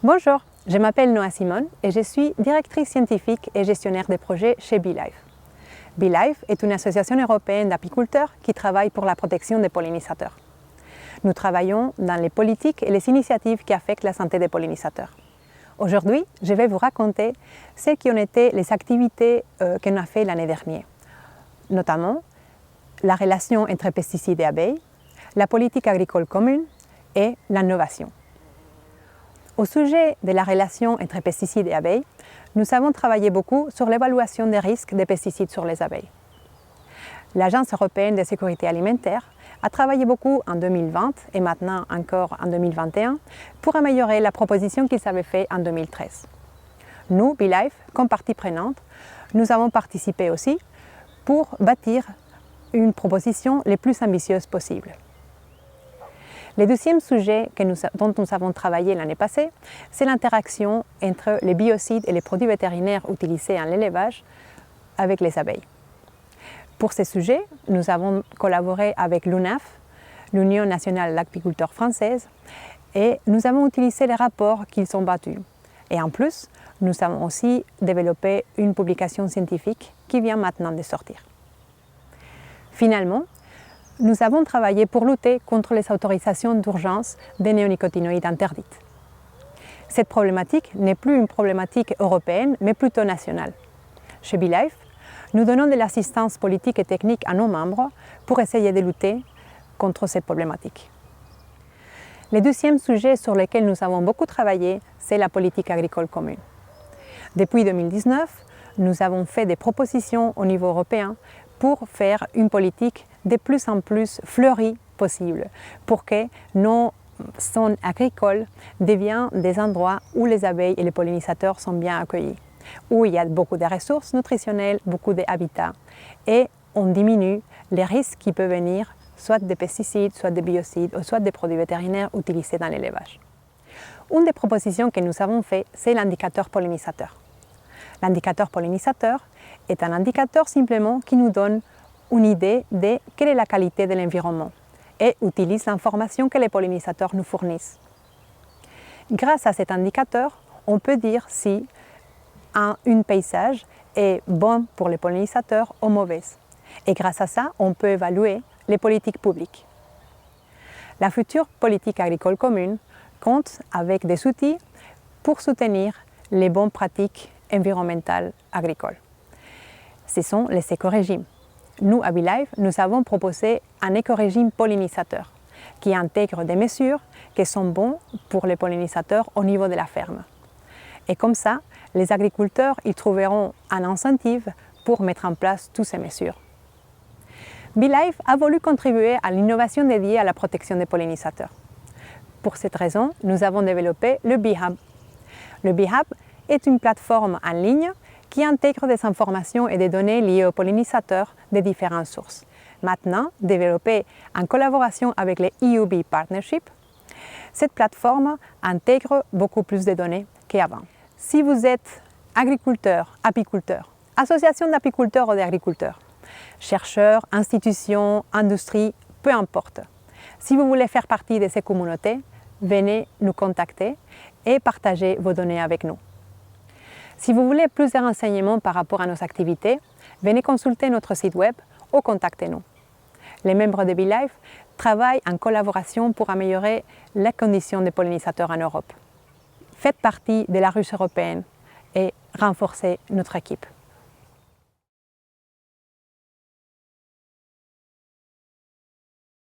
Bonjour, je m'appelle Noa Simone et je suis directrice scientifique et gestionnaire des projets chez BeeLife. BeeLife est une association européenne d'apiculteurs qui travaille pour la protection des pollinisateurs. Nous travaillons dans les politiques et les initiatives qui affectent la santé des pollinisateurs. Aujourd'hui, je vais vous raconter ce qui ont été les activités qu'on a fait l'année dernière, notamment la relation entre pesticides et abeilles, la politique agricole commune et l'innovation. Au sujet de la relation entre pesticides et abeilles, nous avons travaillé beaucoup sur l'évaluation des risques des pesticides sur les abeilles. L'Agence européenne de sécurité alimentaire a travaillé beaucoup en 2020 et maintenant encore en 2021 pour améliorer la proposition qu'ils avaient faite en 2013. Nous, BeeLife, comme partie prenante, nous avons participé aussi pour bâtir une proposition les plus ambitieuse possible. Le deuxième sujet dont nous avons travaillé l'année passée, c'est l'interaction entre les biocides et les produits vétérinaires utilisés en l'élevage avec les abeilles. Pour ce sujet, nous avons collaboré avec l'UNAF, l'Union nationale d'apiculteurs française, et nous avons utilisé les rapports qu'ils ont battus. Et en plus, nous avons aussi développé une publication scientifique qui vient maintenant de sortir. Finalement, nous avons travaillé pour lutter contre les autorisations d'urgence des néonicotinoïdes interdites. Cette problématique n'est plus une problématique européenne, mais plutôt nationale. Chez BeeLife, nous donnons de l'assistance politique et technique à nos membres pour essayer de lutter contre ces problématiques. Le deuxième sujet sur lequel nous avons beaucoup travaillé, c'est la politique agricole commune. Depuis 2019, nous avons fait des propositions au niveau européen pour faire une politique de plus en plus fleurie possible, pour que nos zones agricoles deviennent des endroits où les abeilles et les pollinisateurs sont bien accueillis, où il y a beaucoup de ressources nutritionnelles, beaucoup d'habitats, et on diminue les risques qui peuvent venir soit des pesticides, soit des biocides, ou soit des produits vétérinaires utilisés dans l'élevage. Une des propositions que nous avons faites, c'est l'indicateur pollinisateur. L'indicateur pollinisateur est un indicateur simplement qui nous donne une idée de quelle est la qualité de l'environnement et utilise l'information que les pollinisateurs nous fournissent. Grâce à cet indicateur, on peut dire si un paysage est bon pour les pollinisateurs ou mauvais. Et grâce à ça, on peut évaluer les politiques publiques. La future politique agricole commune compte avec des outils pour soutenir les bonnes pratiques environnementales agricoles. Ce sont les écorégimes. Nous, à BeeLife, nous avons proposé un écorégime pollinisateur qui intègre des mesures qui sont bonnes pour les pollinisateurs au niveau de la ferme. Et comme ça, les agriculteurs ils trouveront un incentive pour mettre en place toutes ces mesures. BeeLife a voulu contribuer à l'innovation dédiée à la protection des pollinisateurs. Pour cette raison, nous avons développé le BeeHub. Le BeeHub est une plateforme en ligne qui intègre des informations et des données liées aux pollinisateurs de différentes sources. Maintenant, développée en collaboration avec les EU Bee Partnership, cette plateforme intègre beaucoup plus de données qu'avant. Si vous êtes agriculteur, apiculteur, association d'apiculteurs ou d'agriculteurs, chercheurs, institutions, industries, peu importe. Si vous voulez faire partie de ces communautés, venez nous contacter et partagez vos données avec nous. Si vous voulez plus de renseignements par rapport à nos activités, venez consulter notre site web ou contactez-nous. Les membres de BeeLife travaillent en collaboration pour améliorer les conditions des pollinisateurs en Europe. Faites partie de la ruche européenne et renforcez notre équipe.